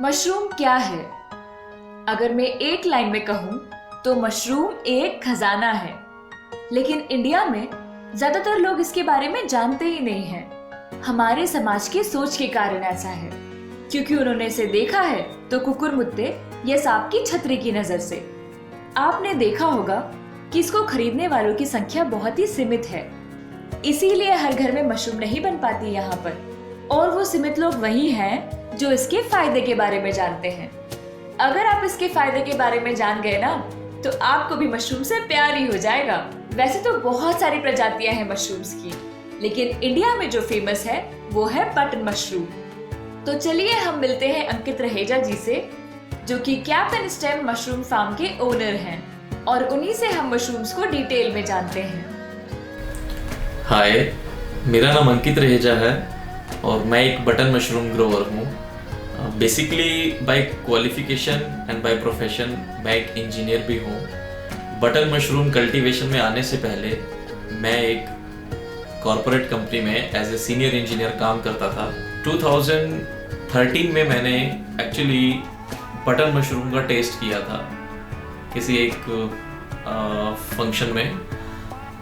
Mushroom क्या है? अगर मैं एक लाइन में कहूँ तो मशरूम एक खजाना है। लेकिन इंडिया में ज्यादातर लोग इसके बारे में जानते ही नहीं हैं। हमारे समाज के सोच के कारण ऐसा है, क्योंकि उन्होंने इसे देखा है तो कुकुर मुत्ते या सांप की छतरी की नजर से। आपने देखा होगा कि इसको खरीदने वालों की संख्या बहुत ही सीमित है, इसीलिए हर घर में मशरूम नहीं बन पाती यहाँ पर। और वो सीमित लोग वही हैं जो इसके फायदे के बारे में जानते हैं। अगर आप इसके फायदे के बारे में जान गए ना, तो आपको भी मशरूम से प्यार ही हो जाएगा। वैसे तो बहुत सारी प्रजातियां हैं मशरूम्स की, लेकिन इंडिया में जो फेमस है वो है बटन मशरूम। तो चलिए हम मिलते हैं अंकित रहेजा जी से, जो कि cap and stem mushroom farm के ओनर हैं, और उन्हीं से हम मशरूम्स को डिटेल में जानते हैं। हाय, मेरा नाम अंकित रहेजा है और मैं एक बटन मशरूम ग्रोवर हूँ। Basically bye qualification and by profession मैं एक इंजीनियर भी हूँ। बटन मशरूम कल्टीवेशन में आने से पहले मैं एक कॉरपोरेट कंपनी में एज ए सीनियर इंजीनियर काम करता था। 2013 में मैंने एक्चुअली बटन मशरूम का टेस्ट किया था किसी एक फंक्शन में,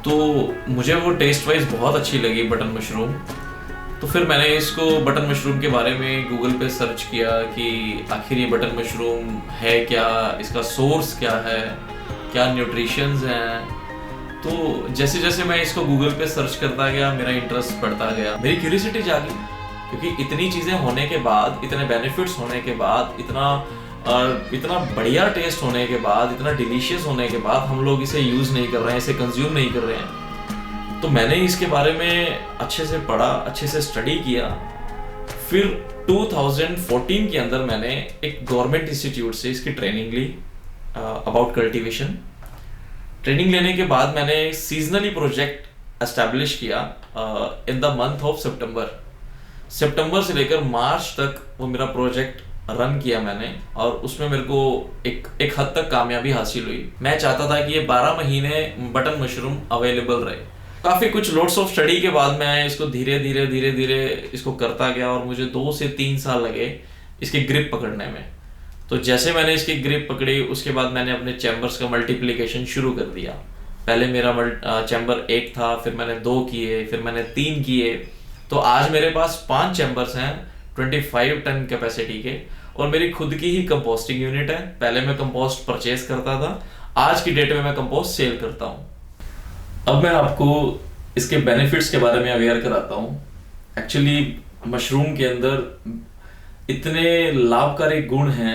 तो मुझे वो टेस्ट वाइज बहुत अच्छी लगी बटन मशरूम। तो फिर मैंने इसको बटन मशरूम के बारे में गूगल पे सर्च किया कि आखिर ये बटन मशरूम है क्या, इसका सोर्स क्या है, क्या न्यूट्रिशंस हैं। तो जैसे जैसे मैं इसको गूगल पे सर्च करता गया मेरा इंटरेस्ट बढ़ता गया, मेरी क्यूरियोसिटी जागी, क्योंकि इतनी चीज़ें होने के बाद, इतने बेनिफिट्स होने के बाद, इतना बढ़िया टेस्ट होने के बाद, इतना डिलीशियस होने के बाद हम लोग इसे यूज़ नहीं कर रहे हैं, इसे कंज्यूम नहीं कर रहे हैं। तो मैंने इसके बारे में अच्छे से पढ़ा, अच्छे से स्टडी किया। फिर 2014 के अंदर मैंने एक गवर्नमेंट इंस्टीट्यूट से इसकी ट्रेनिंग ली अबाउट कल्टीवेशन। ट्रेनिंग लेने के बाद मैंने सीजनली प्रोजेक्ट एस्टैब्लिश किया इन द मंथ ऑफ सितंबर से लेकर मार्च तक वो मेरा प्रोजेक्ट रन किया मैंने, और उसमें मेरे को एक हद तक कामयाबी हासिल हुई। मैं चाहता था कि ये 12 महीने बटन मशरूम अवेलेबल रहे। काफ़ी कुछ लोड्स ऑफ स्टडी के बाद मैं इसको धीरे धीरे इसको करता गया, और मुझे 2 से 3 साल लगे इसकी ग्रिप पकड़ने में। तो जैसे मैंने इसकी ग्रिप पकड़ी, उसके बाद मैंने अपने चैम्बर्स का मल्टीप्लिकेशन शुरू कर दिया। पहले मेरा चैम्बर 1 था, फिर मैंने 2 किए, फिर मैंने 3 किए। तो आज मेरे पास 5 चैम्बर्स हैं 25 टन कैपेसिटी के, और मेरी खुद की ही कंपोस्टिंग यूनिट है। पहले मैं कंपोस्ट परचेज करता था, आज की डेट में मैं कंपोस्ट सेल करता हूँ। अब मैं आपको इसके बेनिफिट्स के बारे में अवेयर कराता हूँ। एक्चुअली मशरूम के अंदर इतने लाभकारी गुण हैं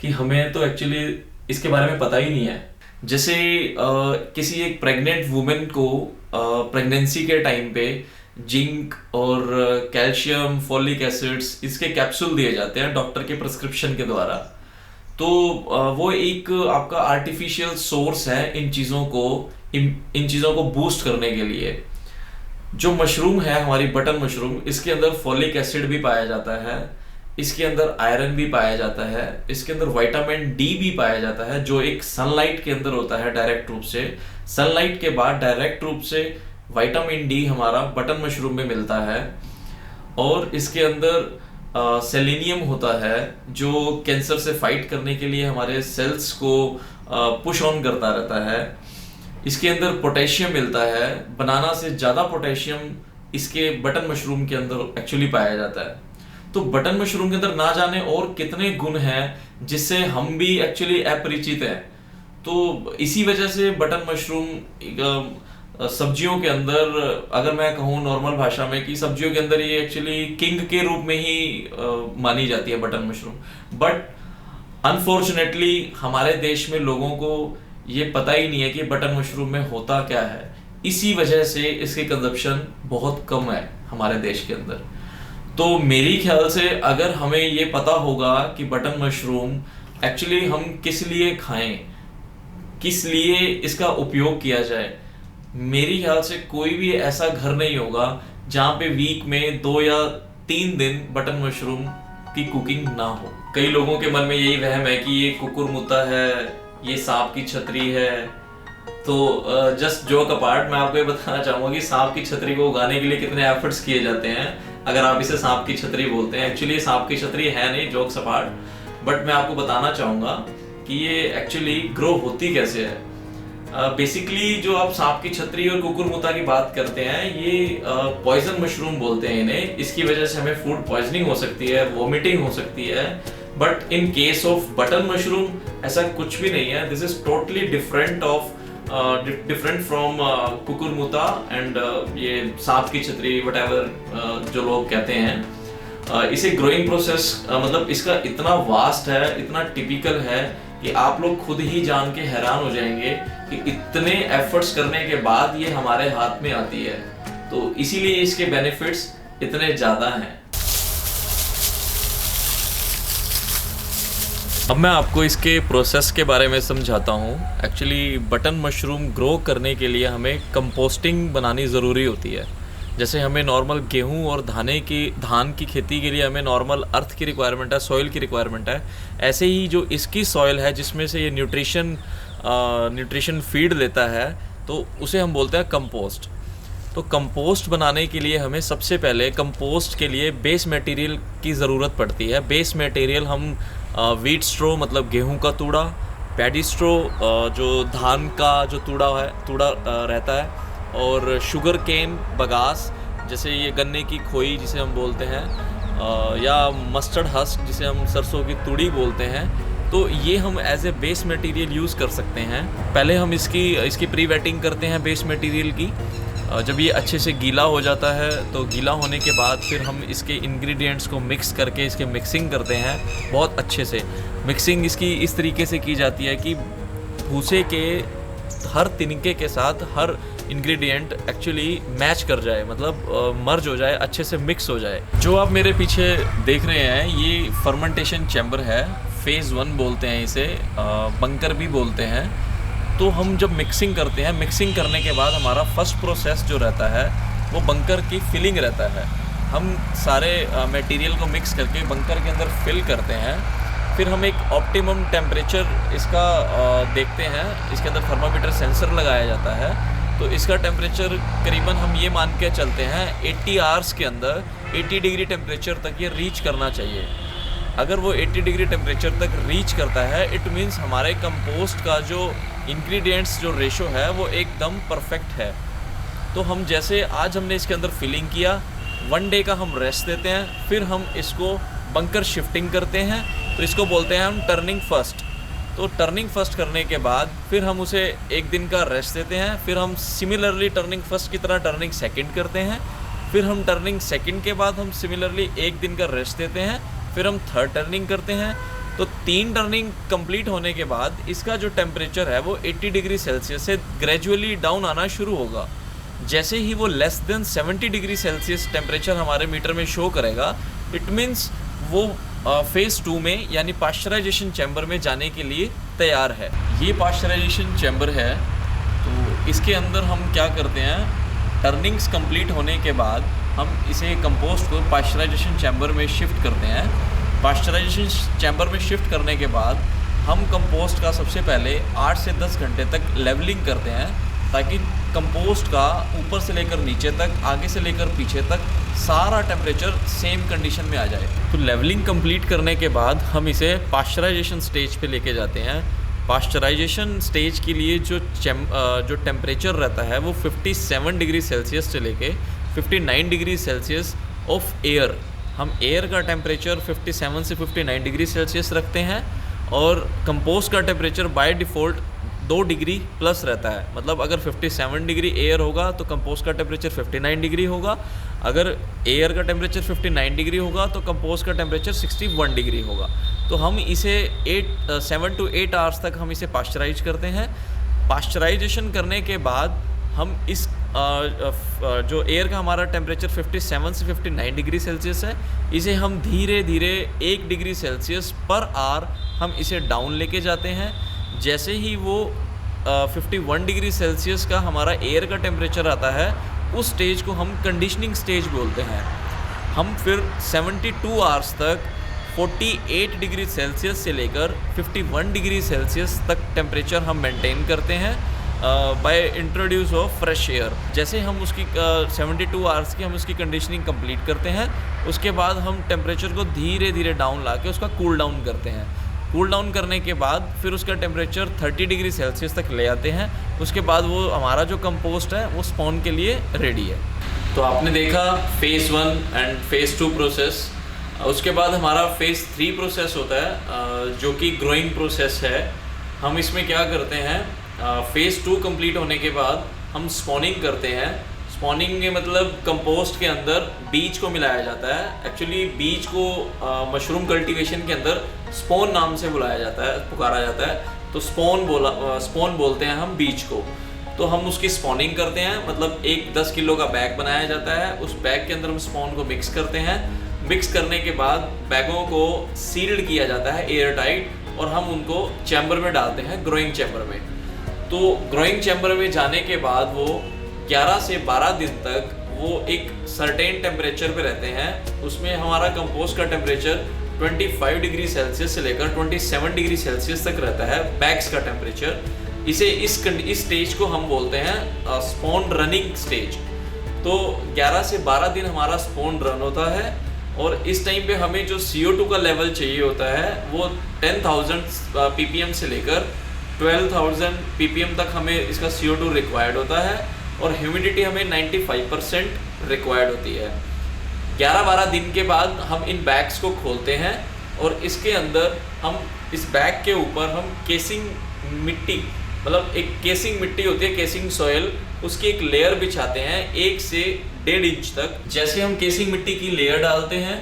कि हमें तो एक्चुअली इसके बारे में पता ही नहीं है। जैसे किसी एक प्रेग्नेंट वुमेन को प्रेगनेंसी के टाइम पे जिंक और कैल्शियम, फॉलिक एसिड्स, इसके कैप्सूल दिए जाते हैं डॉक्टर के प्रिस्क्रिप्शन के द्वारा। तो वो एक आपका आर्टिफिशियल सोर्स है इन चीज़ों को बूस्ट करने के लिए। जो मशरूम है हमारी बटन मशरूम, इसके अंदर फॉलिक एसिड भी पाया जाता है, इसके अंदर आयरन भी पाया जाता है, इसके अंदर विटामिन डी भी पाया जाता है, जो एक सनलाइट के अंदर होता है डायरेक्ट रूप से। सनलाइट के बाद डायरेक्ट रूप से विटामिन डी हमारा बटन मशरूम में मिलता है। और इसके अंदर सेलेनियम होता है, जो कैंसर से फाइट करने के लिए हमारे सेल्स को पुश ऑन करता रहता है। इसके अंदर पोटेशियम मिलता है, बनाना से ज़्यादा पोटेशियम इसके बटन मशरूम के अंदर एक्चुअली पाया जाता है। तो बटन मशरूम के अंदर ना जाने और कितने गुण हैं जिससे हम भी एक्चुअली अपरिचित हैं। तो इसी वजह से बटन मशरूम सब्जियों के अंदर, अगर मैं कहूँ नॉर्मल भाषा में, कि सब्जियों के अंदर ये एक्चुअली किंग के रूप में ही मानी जाती है बटन मशरूम। बट अनफॉर्चुनेटली हमारे देश में लोगों को ये पता ही नहीं है कि बटन मशरूम में होता क्या है। इसी वजह से इसकी कंजप्शन बहुत कम है हमारे देश के अंदर। तो मेरी ख्याल से अगर हमें ये पता होगा कि बटन मशरूम एक्चुअली हम किस लिए खाएं, किस लिए इसका उपयोग किया जाए, मेरी ख्याल से कोई भी ऐसा घर नहीं होगा जहाँ पे वीक में 2 या 3 दिन बटन मशरूम की कुकिंग ना हो। कई लोगों के मन में यही वहम है कि ये कुकुर मुत्ता है, ये सांप की छतरी है। तो जस्ट जोक अपार्ट, मैं आपको ये बताना चाहूँगा कि सांप की छतरी को उगाने के लिए कितने एफर्ट्स किए जाते हैं। अगर आप इसे सांप की छतरी बोलते हैं। एक्चुअली सांप की छतरी है नहीं, जोक्स अपार्ट, बट मैं आपको बताना चाहूँगा कि ये एक्चुअली ग्रो होती कैसे है। बेसिकली जो आप सांप की छतरी और कुकुरमुता की बात करते हैं, ये पॉइजन मशरूम बोलते हैं इन्हें। इसकी वजह से हमें फूड पॉइजनिंग हो सकती है, वोमिटिंग हो सकती है, but in case of button mushroom ऐसा कुछ भी नहीं है। This is totally different from कुकुरमुता एंड ये सांप की छतरी वट जो लोग कहते हैं। इसे ग्रोइंग प्रोसेस मतलब इसका इतना वास्ट है, इतना टिपिकल है कि आप लोग खुद ही जान के हैरान हो जाएंगे कि इतने एफर्ट्स करने के बाद ये हमारे हाथ में आती है। तो इसीलिए इसके बेनिफिट्स इतने ज़्यादा हैं। अब मैं आपको इसके प्रोसेस के बारे में समझाता हूँ। एक्चुअली बटन मशरूम ग्रो करने के लिए हमें कंपोस्टिंग बनानी ज़रूरी होती है। जैसे हमें नॉर्मल गेहूं और धान की खेती के लिए हमें नॉर्मल अर्थ की रिक्वायरमेंट है, सॉइल की रिक्वायरमेंट है, ऐसे ही जो इसकी सॉइल है जिसमें से ये न्यूट्रिशन फीड लेता है, तो उसे हम बोलते हैं कंपोस्ट। तो कंपोस्ट बनाने के लिए हमें सबसे पहले कंपोस्ट के लिए बेस मटेरियल की ज़रूरत पड़ती है। बेस मटेरियल हम व्हीट स्ट्रो मतलब गेहूं का तूड़ा, पैडी स्ट्रो जो धान का जो तूड़ा रहता है, और शुगर केन बगास जैसे ये गन्ने की खोई जिसे हम बोलते हैं, या मस्टर्ड हस्क जिसे हम सरसों की तूड़ी बोलते हैं। तो ये हम as a base material use कर सकते हैं। पहले हम इसकी प्री वेटिंग करते हैं बेस मटेरियल की। जब ये अच्छे से गीला हो जाता है तो गीला होने के बाद फिर हम इसके इंग्रेडिएंट्स को मिक्स करके इसके मिक्सिंग करते हैं बहुत अच्छे से। मिक्सिंग इसकी इस तरीके से की जाती है कि भूसे के हर तिनके के साथ हर इंग्रेडिएंट एक्चुअली मैच कर जाए, मतलब मर्ज हो जाए, अच्छे से मिक्स हो जाए। जो आप मेरे पीछे देख रहे हैं ये फर्मेंटेशन चैम्बर है, फेज़ 1 बोलते हैं इसे, बंकर भी बोलते हैं। तो हम जब मिक्सिंग करते हैं, मिक्सिंग करने के बाद हमारा फर्स्ट प्रोसेस जो रहता है वो बंकर की फिलिंग रहता है। हम सारे मटेरियल को मिक्स करके बंकर के अंदर फिल करते हैं। फिर हम एक ऑप्टिमम टेम्परेचर इसका देखते हैं। इसके अंदर थर्मामीटर सेंसर लगाया जाता है। तो इसका टेम्परेचर करीबन हम ये मान के चलते हैं 80 आवर्स के अंदर 80 डिग्री टेम्परेचर तक ये रीच करना चाहिए। अगर वो 80 डिग्री टेम्परेचर तक रीच करता है, इट मीन्स हमारे कंपोस्ट का जो इंग्रेडिएंट्स जो रेशो है वो एकदम परफेक्ट है। तो हम जैसे आज हमने इसके अंदर फिलिंग किया, 1 डे का हम रेस्ट देते हैं, फिर हम इसको बंकर शिफ्टिंग करते हैं। तो इसको बोलते हैं हम टर्निंग फर्स्ट। तो टर्निंग फर्स्ट करने के बाद फिर हम उसे 1 दिन का रेस्ट देते हैं। फिर हम सिमिलरली टर्निंग फर्स्ट की तरह टर्निंग सेकंड करते हैं। फिर हम टर्निंग सेकंड के बाद हम सिमिलरली 1 दिन का रेस्ट देते हैं। फिर हम थर्ड टर्निंग करते हैं। तो 3 टर्निंग कंप्लीट होने के बाद इसका जो टेम्परेचर है वो 80 डिग्री सेल्सियस से ग्रेजुअली डाउन आना शुरू होगा। जैसे ही वो less than 70 degree Celsius temperature हमारे मीटर में शो करेगा, इट मीन्स वो फेज़ 2 में यानी पाश्चराइजेशन चैम्बर में जाने के लिए तैयार है। ये पाश्चराइजेशन चैम्बर है। तो इसके अंदर हम क्या करते हैं, टर्निंग्स कंप्लीट होने के बाद हम इसे कंपोस्ट को पाश्चराइजेशन चैम्बर में शिफ्ट करते हैं। पाश्चराइजेशन चैम्बर में शिफ्ट करने के बाद हम कंपोस्ट का सबसे पहले 8 से 10 घंटे तक लेवलिंग करते हैं, ताकि कंपोस्ट का ऊपर से लेकर नीचे तक, आगे से लेकर पीछे तक सारा टेम्परेचर सेम कंडीशन में आ जाए। तो लेवलिंग कंप्लीट करने के बाद हम इसे पाश्चराइजेशन स्टेज पे लेके जाते हैं। पाश्चराइजेशन स्टेज के लिए जो टेम्परेचर रहता है वो 57 डिग्री सेल्सियस से लेके 59 डिग्री सेल्सियस ऑफ एयर। हम एयर का टेम्परेचर 57 से 59 डिग्री सेल्सियस रखते हैं, और कंपोस्ट का temperature by default 2 degree plus रहता है। मतलब अगर 57 डिग्री एयर होगा तो कंपोस्ट का टेम्परेचर 59 डिग्री होगा। अगर एयर का टेम्परेचर 59 डिग्री होगा तो कंपोस्ट का टेम्परेचर 61 डिग्री होगा। तो हम इसे 7 to 8 आवर्स तक हम इसे पाश्चराइज करते हैं। पाश्चराइजेशन करने के बाद हम इस जो एयर का हमारा टेम्परेचर 57 से 59 डिग्री सेल्सियस है, इसे हम धीरे धीरे 1 डिग्री सेल्सियस पर आवर हम इसे डाउन लेके जाते हैं। जैसे ही वो 51 डिग्री सेल्सियस का हमारा एयर का टेम्परेचर आता है, उस स्टेज को हम कंडीशनिंग स्टेज बोलते हैं। हम फिर 72 आवर्स तक 48 डिग्री सेल्सियस से लेकर 51 डिग्री सेल्सियस तक टेम्परेचर हम मेंटेन करते हैं। By introduce of fresh air. जैसे हम उसकी 72 आवर्स की हम उसकी कंडीशनिंग कंप्लीट करते हैं, उसके बाद हम टेम्परेचर को धीरे धीरे डाउन ला के उसका कूल डाउन करते हैं। कूल डाउन करने के बाद फिर उसका टेम्परेचर 30 डिग्री सेल्सियस तक ले आते हैं। उसके बाद वो हमारा जो कंपोस्ट है वो स्पॉन के लिए रेडी है। तो आपने देखा फेज़ 1 एंड फेज़ 2 प्रोसेस। उसके बाद हमारा फेज़ 3 प्रोसेस होता है जो कि ग्रोइंग प्रोसेस है। हम इसमें क्या करते हैं, फेज़ 2 कंप्लीट होने के बाद हम स्पॉनिंग करते हैं। स्पॉनिंग में मतलब कंपोस्ट के अंदर बीज को मिलाया जाता है। एक्चुअली बीज को मशरूम कल्टीवेशन के अंदर स्पॉन नाम से बुलाया जाता है, पुकारा जाता है। तो स्पॉन बोलते हैं हम बीज को। तो हम उसकी स्पॉनिंग करते हैं, मतलब एक 10 किलो का बैग बनाया जाता है। उस बैग के अंदर हम स्पॉन को मिक्स करते हैं। मिक्स करने के बाद बैगों को सील्ड किया जाता है एयर टाइट, और हम उनको चैम्बर में डालते हैं, ग्रोइंग चैम्बर में। तो ग्रोइंग चैम्बर में जाने के बाद वो 11 से 12 दिन तक वो एक सर्टेन टेम्परेचर पे रहते हैं। उसमें हमारा कंपोस्ट का टेम्परेचर 25 डिग्री सेल्सियस से लेकर 27 डिग्री सेल्सियस तक रहता है, बैग्स का टेम्परेचर। इस स्टेज को हम बोलते हैं स्पॉन रनिंग स्टेज। तो 11 से 12 दिन हमारा स्पॉन रन होता है, और इस टाइम पे हमें जो CO2 का लेवल चाहिए होता है वो 10,000 ppm से लेकर 12,000 ppm तक हमें इसका CO2 रिक्वायर्ड होता है, और ह्यूमिडिटी हमें 95% रिक्वायर्ड होती है। 11-12 दिन के बाद हम इन बैग्स को खोलते हैं, और इसके अंदर हम इस बैग के ऊपर हम केसिंग मिट्टी, मतलब एक केसिंग मिट्टी होती है, केसिंग सॉइल, उसकी एक लेयर बिछाते हैं 1 से 1.5 इंच तक। जैसे हम केसिंग मिट्टी की लेयर डालते हैं,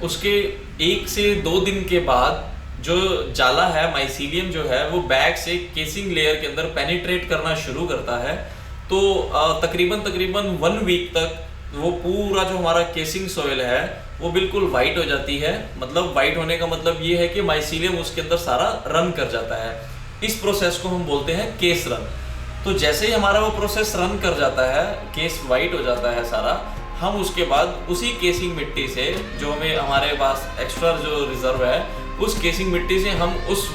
उसके 1 से 2 दिन के बाद जो जाला है, माइसीलियम जो है, वो बैग से केसिंग लेयर के अंदर पेनिट्रेट करना शुरू करता है। तो तकरीबन 1 वीक तक वो पूरा जो हमारा केसिंग सॉइल है वो बिल्कुल वाइट हो जाती है। मतलब वाइट होने का मतलब ये है कि माइसीलियम उसके अंदर सारा रन कर जाता है। इस प्रोसेस को हम बोलते हैं केस रन। तो जैसे ही हमारा वो प्रोसेस रन कर जाता है, केस वाइट हो जाता है सारा, हम उसके बाद उसी केसिंग मिट्टी से, जो हमें हमारे पास एक्स्ट्रा जो रिजर्व है, उस केसिंग मिट्टी से हम उस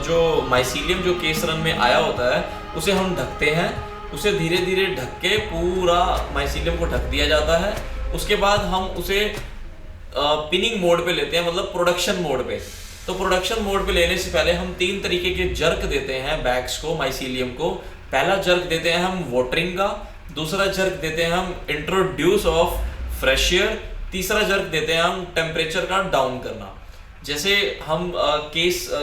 जो माइसीलियम जो केस रन में आया होता है उसे हम ढकते हैं। उसे धीरे धीरे ढक के पूरा माइसीलियम को ढक दिया जाता है। उसके बाद हम उसे पिनिंग मोड पे लेते हैं, मतलब प्रोडक्शन मोड पे। तो प्रोडक्शन मोड पे लेने से पहले हम 3 तरीके के जर्क देते हैं बैग्स को, माइसीलियम को। पहला जर्क देते हैं हम वाटरिंग का, दूसरा जर्क देते हैं हम इंट्रोड्यूस ऑफ फ्रेश एयर, तीसरा जर्क देते हैं हम टेम्परेचर का डाउन करना। जैसे हम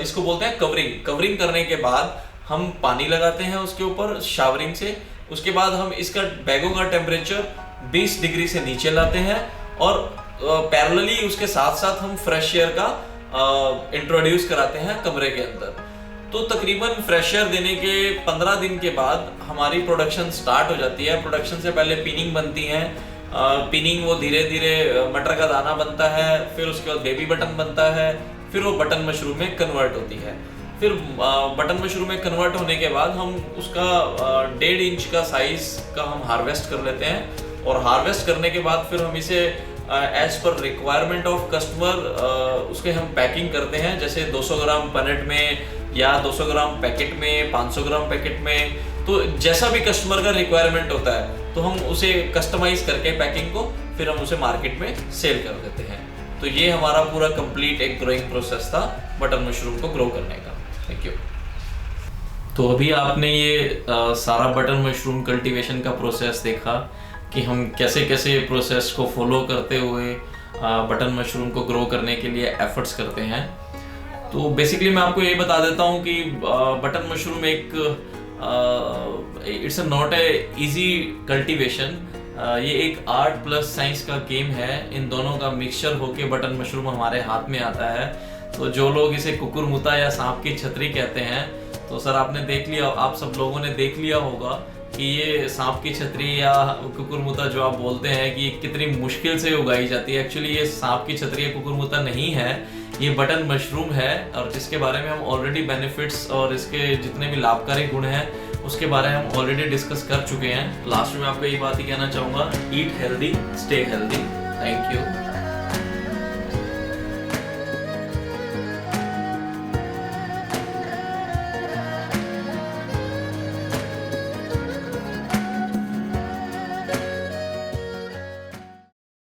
इसको बोलते हैं कवरिंग करने के बाद हम पानी लगाते हैं उसके ऊपर शावरिंग से। उसके बाद हम इसका बैगों का टेम्परेचर 20 डिग्री से नीचे लाते हैं, और पैरेलली उसके साथ साथ हम फ्रेश एयर का इंट्रोड्यूस कराते हैं कमरे के अंदर। तो तकरीबन फ्रेश एयर देने के 15 दिन के बाद हमारी प्रोडक्शन स्टार्ट हो जाती है। प्रोडक्शन से पहले पिनिंग बनती है। पिनिंग वो धीरे धीरे मटर का दाना बनता है, फिर उसके बाद बेबी बटन बनता है, फिर वो बटन मशरूम में कन्वर्ट होती है। फिर बटन मशरूम में कन्वर्ट होने के बाद हम उसका 1.5 इंच का साइज का हम हार्वेस्ट कर लेते हैं, और हार्वेस्ट करने के बाद फिर हम इसे as per requirement of customer उसके हम पैकिंग करते हैं। जैसे 200 ग्राम पनेट में, या 200 ग्राम पैकेट में, 500 ग्राम पैकेट में। तो जैसा भी कस्टमर का रिक्वायरमेंट होता है तो हम उसे कस्टमाइज करके पैकिंग को फिर हम उसे मार्केट में सेल कर देते हैं। तो ये हमारा पूरा कंप्लीट एक ग्रोइंग प्रोसेस था बटन मशरूम को ग्रो करने का। Thank you. तो अभी आपने ये सारा बटन मशरूम कल्टीवेशन का प्रोसेस देखा कि हम कैसे कैसे प्रोसेस को फॉलो करते हुए बटन मशरूम को ग्रो करने के लिए एफर्ट्स करते हैं। तो बेसिकली मैं आपको ये बता देता हूँ कि बटन मशरूम एक it's not a easy cultivation. ये एक आर्ट प्लस साइंस का गेम है। इन दोनों का मिक्सचर होके बटन मशरूम हमारे हाथ में आता है। तो जो लोग इसे कुकुरमुता या सांप की छतरी कहते हैं, तो सर आपने देख लिया, आप सब लोगों ने देख लिया होगा कि ये सांप की छतरी या कुकुरमुता जो आप बोलते हैं कि कितनी मुश्किल से उगाई जाती है। एक्चुअली ये सांप की छतरी या कुकुरमुता नहीं है, ये बटन मशरूम है, और जिसके बारे में हम ऑलरेडी बेनिफिट्स और इसके जितने भी लाभकारी गुण हैं उसके बारे में हम ऑलरेडी डिस्कस कर चुके हैं। लास्ट में आपको ये बात ही कहना चाहूँगा, eat healthy, stay healthy. Thank you.